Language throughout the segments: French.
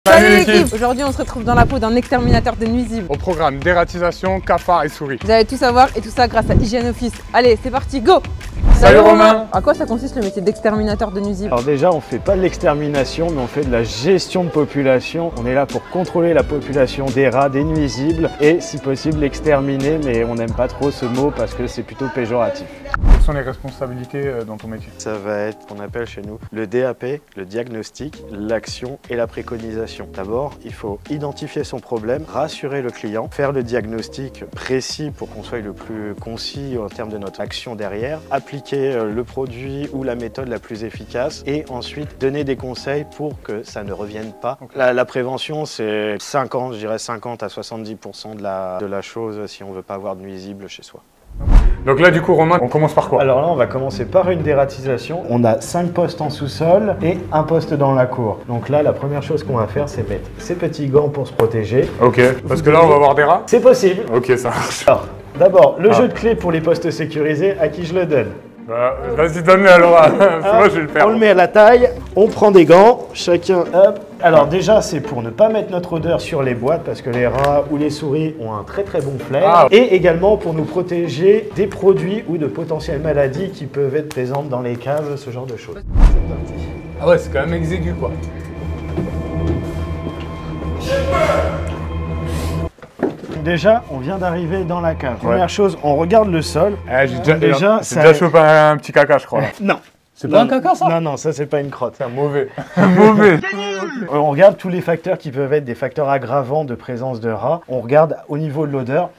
Salut l'équipe! Aujourd'hui on se retrouve dans la peau d'un exterminateur de nuisibles. Au programme dératisation, cafards et souris. Vous allez tout savoir et tout ça grâce à Hygiène Office. Allez, c'est parti, go! Salut Romain! À quoi ça consiste le métier d'exterminateur de nuisibles? Alors déjà, on fait pas de l'extermination, mais on fait de la gestion de population. On est là pour contrôler la population des rats, des nuisibles et si possible l'exterminer, mais on n'aime pas trop ce mot parce que c'est plutôt péjoratif. Quelles sont les responsabilités dans ton métier? Ça va être ce qu'on appelle chez nous le DAP, le diagnostic, l'action et la préconisation. D'abord, il faut identifier son problème, rassurer le client, faire le diagnostic précis pour qu'on soit le plus concis en termes de notre action derrière, appliquer le produit ou la méthode la plus efficace et ensuite donner des conseils pour que ça ne revienne pas. La prévention, c'est 50, je dirais 50 à 70% de la chose si on ne veut pas avoir de nuisibles chez soi. Donc là du coup Romain, on commence par quoi? Alors là on va commencer par une dératisation. On a 5 postes en sous-sol et un poste dans la cour. Donc là la première chose qu'on va faire c'est mettre ces petits gants pour se protéger. Ok, parce que là on va avoir des rats? C'est possible. Ok, ça marche. Alors d'abord le jeu de clés pour les postes sécurisés, à qui je le donne? Vas-y donne-le alors, moi je vais le faire. On le met à la taille, on prend des gants, chacun hop. Alors déjà c'est pour ne pas mettre notre odeur sur les boîtes parce que les rats ou les souris ont un très bon flair. Et également pour nous protéger des produits ou de potentielles maladies qui peuvent être présentes dans les caves, ce genre de choses. C'est parti. Ah ouais, c'est quand même exigu quoi. Déjà, on vient d'arriver dans la cave. Première chose, on regarde le sol. J'ai déjà chopé un petit caca je crois là. Non. C'est pas un caca ça? Non, ça c'est pas une crotte. C'est un mauvais. Mauvais. On regarde tous les facteurs qui peuvent être des facteurs aggravants de présence de rats. On regarde au niveau de l'odeur.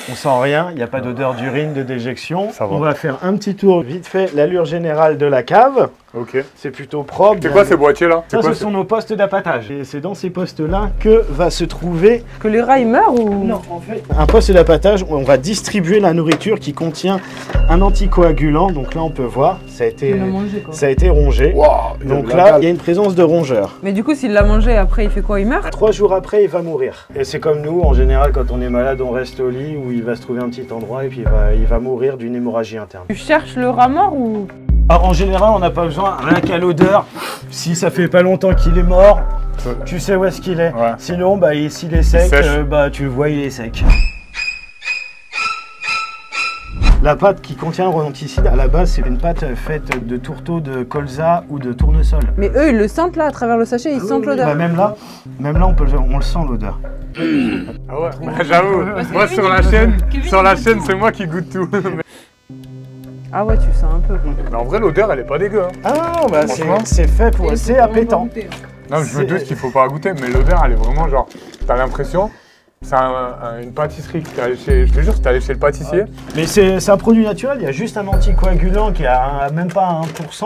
On sent rien, il n'y a pas d'odeur d'urine, de déjection. On va faire un petit tour vite fait, l'allure générale de la cave. Ok. C'est plutôt propre. C'est quoi ces boîtiers là? Ça, ce sont nos postes d'appâtage. Et c'est dans ces postes-là que va se trouver... Que les rats ils meurent ou... Non, en fait, un poste d'appâtage où on va distribuer la nourriture qui contient un anticoagulant. Donc là, on peut voir, ça a été rongé. Wow, donc là, il y a une présence de rongeur. Mais du coup, s'il l'a mangé, après, il fait quoi? Il meurt? 3 jours après, il va mourir. Et c'est comme nous, en général, quand on est malade, on reste au lit où il va se trouver un petit endroit et puis il va mourir d'une hémorragie interne. Tu cherches le rat mort ou... Alors, en général, on n'a pas besoin, rien qu'à l'odeur. Si ça fait pas longtemps qu'il est mort, tu sais où est-ce qu'il est. Ouais. Sinon, s'il est sec, tu le vois, il est sec. La pâte qui contient le rodenticide, à la base, c'est une pâte faite de tourteaux de colza ou de tournesol. Mais eux, ils le sentent là, à travers le sachet, ils sentent l'odeur. Même là, on le sent l'odeur. Ah ouais, j'avoue, moi sur la chaîne, c'est moi qui goûte tout. Ah ouais, tu sens un peu. Mais en vrai, l'odeur, elle est pas dégueu. Hein. Ah non, c'est fait pour... C'est appétant. Non, je me doute qu'il faut pas goûter, mais l'odeur, elle est vraiment genre... T'as l'impression... C'est une pâtisserie que t'es allé chez... Je te jure, t'es allé chez le pâtissier. Mais c'est un produit naturel, il y a juste un anticoagulant qui a même pas 1%.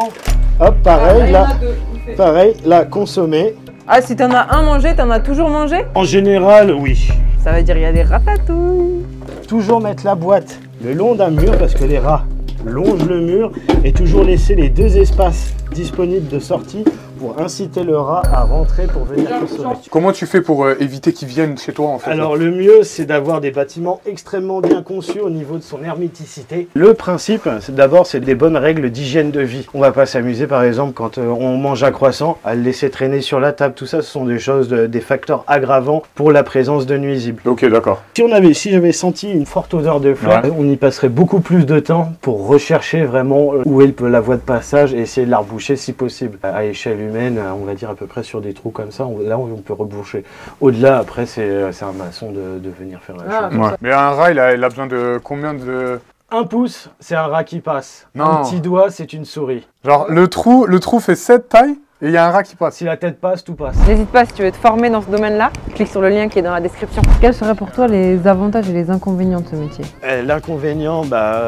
Hop, pareil, là, consommé. Ah, si t'en as un mangé, t'en as toujours mangé? En général, oui. Ça veut dire il y a des ratatouilles. Toujours mettre la boîte le long d'un mur parce que les rats longent le mur et toujours laisser les 2 espaces disponibles de sortie pour inciter le rat à rentrer pour venir consommer. Comment tu fais pour éviter qu'ils viennent chez toi en fait? Alors le mieux c'est d'avoir des bâtiments extrêmement bien conçus au niveau de son herméticité. Le principe c'est des bonnes règles d'hygiène de vie. On va pas s'amuser par exemple quand on mange un croissant à le laisser traîner sur la table. Tout ça ce sont des choses, des facteurs aggravants pour la présence de nuisibles. Ok, d'accord. Si j'avais senti une forte odeur de fleurs, on y passerait beaucoup plus de temps pour rechercher vraiment où est la voie de passage et essayer de la reboucher si possible. À échelle humaine, on va dire à peu près sur des trous comme ça, là on peut reboucher. Au-delà, après, c'est un maçon de venir faire la chose. Ouais. Mais un rat, il a besoin de combien de... 1 pouce, c'est un rat qui passe. Non. Un petit doigt, c'est une souris. Genre, le trou fait cette taille et il y a un rat qui passe. Si la tête passe, tout passe. N'hésite pas, si tu veux te former dans ce domaine-là, clique sur le lien qui est dans la description. Quels seraient pour toi les avantages et les inconvénients de ce métier? L'inconvénient,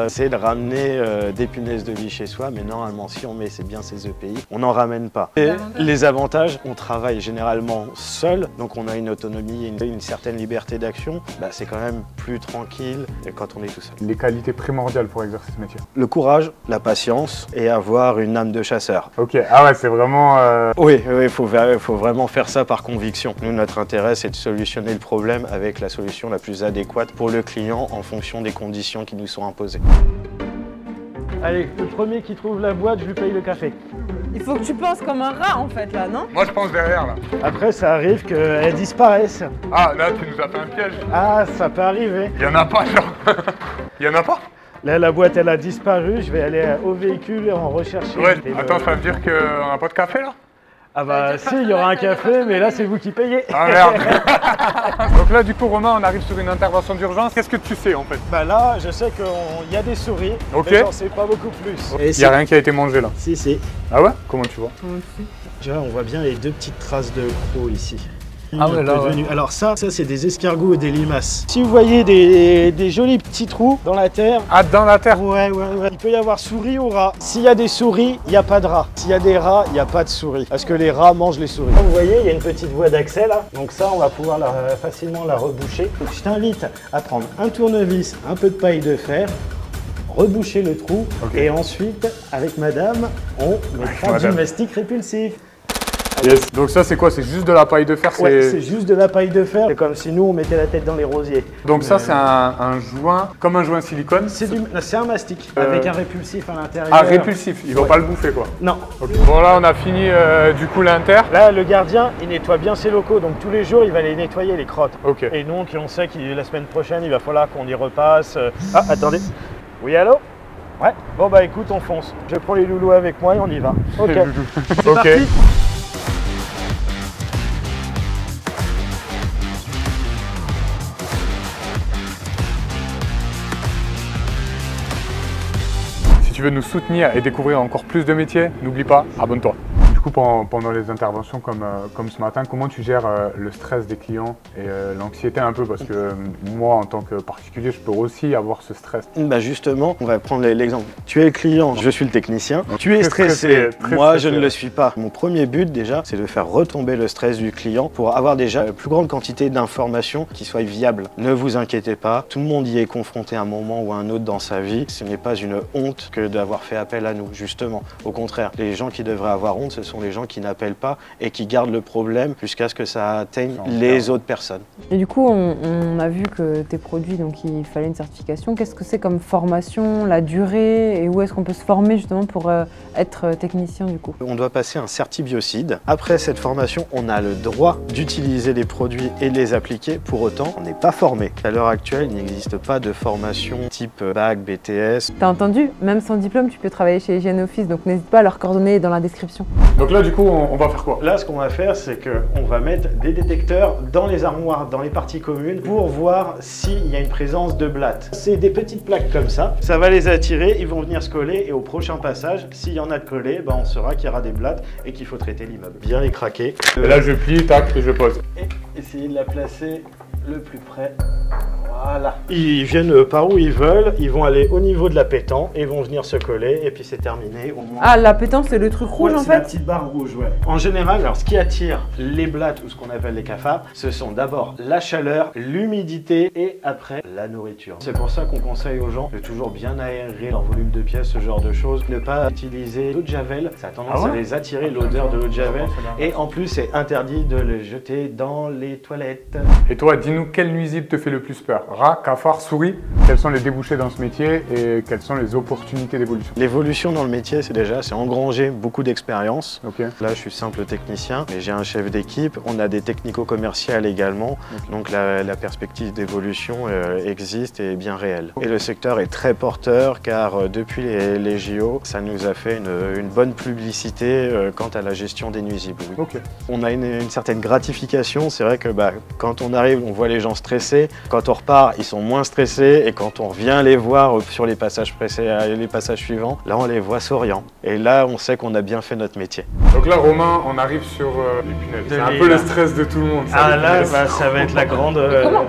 c'est de ramener des punaises de lit chez soi, mais normalement, si on met bien ces EPI, on n'en ramène pas. Et les avantages, on travaille généralement seul, donc on a une autonomie et une certaine liberté d'action. C'est quand même plus tranquille quand on est tout seul. Les qualités primordiales pour exercer ce métier? Le courage, la patience et avoir une âme de chasseur. Ok, ah ouais, c'est vraiment... Oui, il faut vraiment faire ça par conviction. Nous, notre intérêt, c'est de solutionner le problème avec la solution la plus adéquate pour le client en fonction des conditions qui nous sont imposées. Allez, le premier qui trouve la boîte, je lui paye le café. Il faut que tu penses comme un rat en fait là, non? Moi je pense derrière là. Après, ça arrive qu'elles disparaissent. Ah là tu nous as fait un piège. Ah, ça peut arriver. Il y en a pas genre. Il y en a pas? Là, la boîte, elle a disparu. Je vais aller au véhicule et en rechercher. Ouais, attends, ça veut dire qu'on n'a pas de café là? Ah bah si, il y aura un café, mais là, c'est vous qui payez. Ah merde. Donc là du coup Romain, on arrive sur une intervention d'urgence. Qu'est-ce que tu sais en fait? Bah là, je sais qu'il y a des souris, Ok. mais j'en sais pas beaucoup plus. Il n'y a rien qui a été mangé là. Si, si. Ah ouais? Comment tu vois? Tu vois, on voit bien les deux petites traces de crocs ici. Ah ouais, là, ouais. Alors ça c'est des escargots et des limaces. Si vous voyez des jolis petits trous dans la terre, Ah, dans la terre? ouais. Il peut y avoir souris ou rats. S'il y a des souris, il n'y a pas de rats. S'il y a des rats, il n'y a pas de souris. Parce que les rats mangent les souris. Comme vous voyez, il y a une petite voie d'accès là. Donc ça, on va pouvoir facilement la reboucher. Donc je t'invite à prendre un tournevis, un peu de paille de fer, reboucher le trou. Ok. Et ensuite, avec madame, on mettra du madame. mastic répulsif. Yes. Donc ça c'est quoi? C'est juste de la paille de fer? Ouais, c'est juste de la paille de fer. C'est comme si nous, on mettait la tête dans les rosiers. Donc ça c'est un joint, comme un joint silicone? C'est un mastic avec un répulsif à l'intérieur. Ah, répulsif, il ne va Ouais. pas le bouffer quoi. Non. Ok. Bon là on a fini du coup l'inter. Là, le gardien, il nettoie bien ses locaux, donc tous les jours, il va les nettoyer, les crottes. Ok. Et donc, on sait que la semaine prochaine, il va falloir qu'on y repasse. Ah, attendez. Oui, allô? Ouais. Bon, bah écoute, on fonce. Je prends les loulous avec moi et on y va. Ok. C'est Ok. parti. Si tu veux nous soutenir et découvrir encore plus de métiers, n'oublie pas, abonne-toi. Du coup, pendant les interventions comme ce matin, comment tu gères le stress des clients et l'anxiété un peu? Parce que moi, en tant que particulier, je peux aussi avoir ce stress. Bah justement, on va prendre l'exemple. Tu es le client, je suis le technicien. Tu es Très stressé, stressé, moi très je ne stressé. le suis pas. Mon premier but déjà, c'est de faire retomber le stress du client pour avoir déjà la plus grande quantité d'informations qui soient viables. Ne vous inquiétez pas, tout le monde y est confronté à un moment ou à un autre dans sa vie. Ce n'est pas une honte que d'avoir fait appel à nous, justement. Au contraire, les gens qui devraient avoir honte, ce sont les gens qui n'appellent pas et qui gardent le problème jusqu'à ce que ça atteigne les autres personnes. Et du coup, on a vu que tes produits, donc il fallait une certification. Qu'est-ce que c'est comme formation, la durée et où est-ce qu'on peut se former justement pour être technicien du coup? On doit passer un certibiocide. Après cette formation, on a le droit d'utiliser les produits et de les appliquer. Pour autant, on n'est pas formé. À l'heure actuelle, il n'existe pas de formation type bac, BTS. T'as entendu? Même sans diplôme, tu peux travailler chez Hygiène Office, donc n'hésite pas à leur coordonner dans la description. Donc là, du coup, on va faire quoi? Là, ce qu'on va faire, c'est qu'on va mettre des détecteurs dans les armoires, dans les parties communes, pour voir s'il y a une présence de blattes. C'est des petites plaques comme ça. Ça va les attirer, ils vont venir se coller et au prochain passage, s'il y en a de collés, ben, on saura qu'il y aura des blattes et qu'il faut traiter l'immeuble. Bien les craquer. Et là, je plie, tac, et je pose. Et essayer de la placer le plus près. Voilà. Ils viennent par où ils veulent, ils vont aller au niveau de la pétante et vont venir se coller et puis c'est terminé. Au moins. Ah, la pétence, c'est le truc rouge Ouais, en c'est la fait? petite barre rouge, ouais. En général, alors ce qui attire les blattes ou ce qu'on appelle les cafards, ce sont d'abord la chaleur, l'humidité et après la nourriture. C'est pour ça qu'on conseille aux gens de toujours bien aérer leur volume de pièces, ce genre de choses. Ne pas utiliser l'eau de javel, ça a tendance à les attirer, l'odeur de l'eau de javel. Et en plus, c'est interdit de le jeter dans les toilettes. Et toi, dis-nous quel nuisible te fait le plus peur? Rat, cafard, souris? Quels sont les débouchés dans ce métier et quelles sont les opportunités d'évolution? L'évolution dans le métier, c'est engranger beaucoup d'expérience. Ok. Là, je suis simple technicien, mais j'ai un chef d'équipe. On a des technico-commerciales également. Ok. Donc la perspective d'évolution existe et est bien réelle. Et le secteur est très porteur car depuis les JO, ça nous a fait une bonne publicité quant à la gestion des nuisibles. Oui. Ok. On a une certaine gratification. C'est vrai que quand on arrive, on voit les gens stressés. Quand on repart, ils sont moins stressés. Et quand on revient les voir sur les passages les passages suivants, là, on les voit souriants. Et là, on sait qu'on a bien fait notre métier. Donc là, Romain, on arrive sur les punaises. C'est un peu le stress de tout le monde. Ah les là, punaises. ça va être la grande...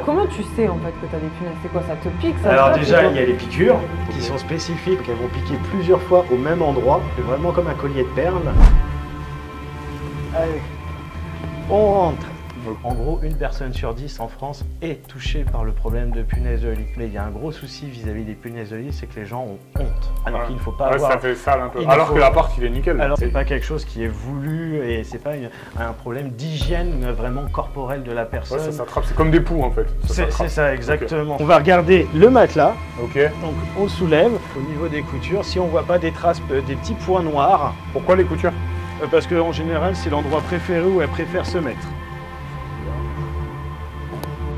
Comment tu sais en fait que t'as des punaises? C'est quoi? Ça te pique ça? Alors te tape, déjà, c'est il y a les piqûres qui sont spécifiques, elles vont piquer plusieurs fois au même endroit, c'est vraiment comme un collier de perles. Allez, on rentre. En gros, une personne sur 10 en France est touchée par le problème de punaises de lit. Mais il y a un gros souci vis-à-vis des punaises de lit, c'est que les gens ont honte. Alors qu'il ne faut pas avoir... Ça fait sale un peu. Il Alors faut- que l'appart, il est nickel. Alors c'est pas quelque chose qui est voulu et c'est pas un problème d'hygiène vraiment corporelle de la Ouais, personne. ça s'attrape. C'est comme des poux en fait. C'est s'attrape. ça, exactement. On va regarder le matelas. Ok. Donc on soulève au niveau des coutures. Si on voit pas des traces, des petits points noirs, Pourquoi les coutures? Parce qu'en général, c'est l'endroit préféré où elles préfèrent se mettre.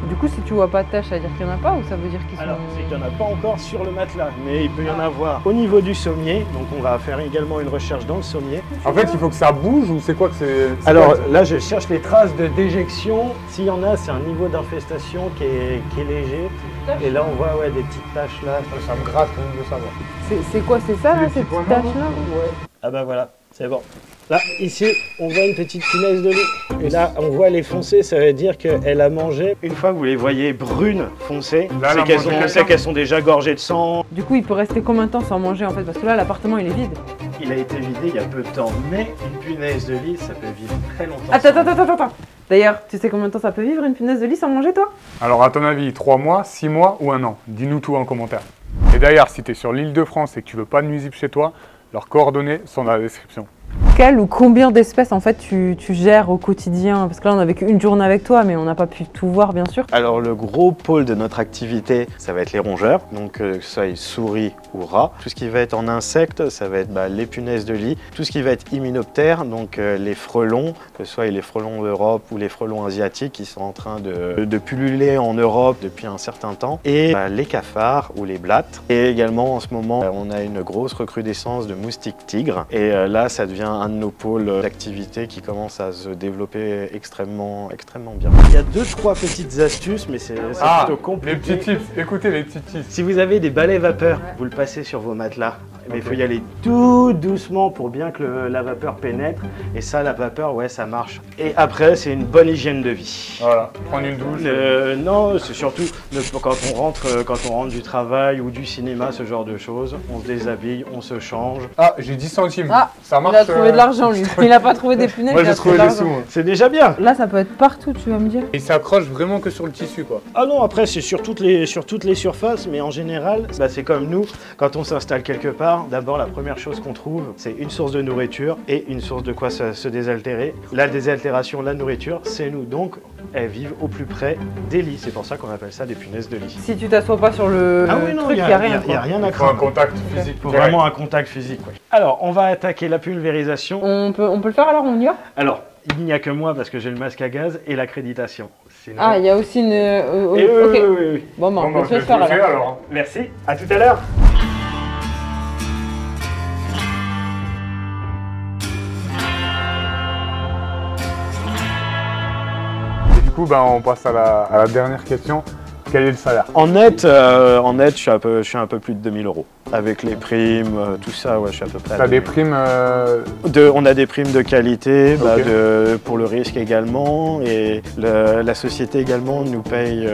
Du coup, si tu vois pas de taches, ça veut dire qu'il n'y en a pas ou ça veut dire qu'ils sont... Alors, c'est qu'il n'y en a pas encore sur le matelas, mais il peut y en avoir au niveau du sommier. Donc, on va faire également une recherche dans le sommier. En fait, il faut que ça bouge ou c'est quoi que c'est... Alors là, je cherche les traces de déjection. S'il y en a, c'est un niveau d'infestation qui est léger. Et là, on voit des petites taches là. Ça me gratte quand même de savoir. C'est quoi, c'est ça, C'est là, les ces petits points petites noirs, taches-là? Ouais. Ah bah voilà, c'est bon. Là, ici, on voit une petite punaise de lit. Et là, on voit les foncées, ça veut dire qu'elle a mangé. Une fois que vous les voyez brunes foncées, c'est qu'elles sont déjà gorgées de sang. Du coup, il peut rester combien de temps sans manger en fait? Parce que là, l'appartement, il est vide. Il a été vidé il y a peu de temps, mais une punaise de lit, ça peut vivre très longtemps. Attends. D'ailleurs, tu sais combien de temps ça peut vivre une punaise de lit sans manger, toi? Alors à ton avis, 3 mois, 6 mois ou 1 an? Dis-nous tout en commentaire. Et d'ailleurs, si tu es sur l'île de France et que tu veux pas de nuisibles chez toi, leurs coordonnées sont dans la description. Quelle ou combien d'espèces en fait tu gères au quotidien? Parce que là on a vécu une journée avec toi mais on n'a pas pu tout voir bien sûr. Alors le gros pôle de notre activité, ça va être les rongeurs, donc que ce soit souris ou rats. Tout ce qui va être en insectes, ça va être les punaises de lit. Tout ce qui va être hyménoptères, donc les frelons, que ce soit les frelons d'Europe ou les frelons asiatiques qui sont en train de pulluler en Europe depuis un certain temps. Et les cafards ou les blattes. Et également en ce moment, on a une grosse recrudescence de moustiques tigres. Et là, ça devient un de nos pôles d'activité qui commence à se développer extrêmement bien. Il y a 2-3 petites astuces, mais c'est plutôt compliqué. Les petits tips, écoutez les petits tips. Si vous avez des balais vapeur, vous le passez sur vos matelas. Mais il faut y aller tout doucement pour bien que la vapeur pénètre. Et ça, la vapeur, ouais, ça marche. Et après, c'est une bonne hygiène de vie. Voilà, prendre une douche. Non, c'est surtout quand on rentre du travail ou du cinéma, ce genre de choses. On se déshabille, on se change. Ah, j'ai 10 centimes. Ah, ça marche. Il a trouvé de l'argent lui. Il a pas trouvé des punaises. Moi j'ai trouvé des sous. C'est déjà bien. Là, ça peut être partout, tu vas me dire. Il s'accroche vraiment que sur le tissu quoi. Ah non, après c'est sur toutes les surfaces, mais en général, c'est comme nous, quand on s'installe quelque part, d'abord la première chose qu'on trouve, c'est une source de nourriture et une source de quoi se désaltérer. La désaltération, la nourriture, c'est nous. Donc, elles vivent au plus près des lits. C'est pour ça qu'on appelle ça des punaises de lit. Si tu t'assois pas sur le truc, il n'y a rien. Il n'y a rien à Il faut un craindre. contact physique. Il faut vraiment un contact physique. Ouais. Alors, on va attaquer la pulvérisation. On peut le faire alors, on y va? Alors, il n'y a que moi parce que j'ai le masque à gaz et l'accréditation. Sinon... Ah, il y a aussi une... ok. Oui. Bon, on peut je le faire alors. Merci, à tout à l'heure. Et du coup, on passe à la dernière question. Quel est le salaire? En net, je suis un peu plus de 2000 €. Avec les primes, tout ça, ouais, je suis à peu près à T'as des primes On a des primes de qualité, Ok. pour le risque également. Et la société également nous paye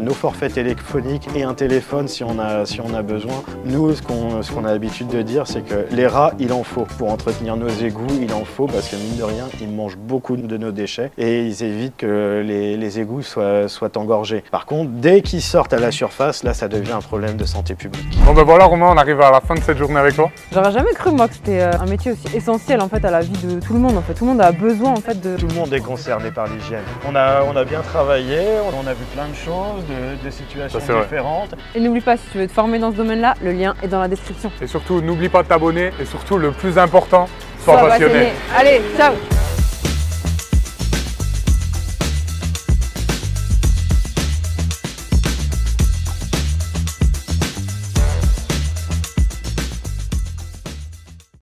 nos forfaits téléphoniques et un téléphone si on a besoin. Nous, ce qu'on a l'habitude de dire, c'est que les rats, il en faut. Pour entretenir nos égouts, il en faut parce que mine de rien, ils mangent beaucoup de nos déchets et ils évitent que les égouts soient engorgés. Par contre, dès qu'ils sortent à la surface, là, ça devient un problème de santé publique. Bon voilà Romain, on arrive à la fin de cette journée avec toi. J'aurais jamais cru moi que c'était un métier aussi essentiel en fait à la vie de tout le monde en fait. Tout le monde a besoin en fait de... Tout le monde est concerné par l'hygiène. On a bien travaillé, on a vu plein de choses, de situations différentes. Et n'oublie pas, si tu veux te former dans ce domaine-là, le lien est dans la description. Et surtout, n'oublie pas de t'abonner et surtout, le plus important, sois passionné. Allez, ciao!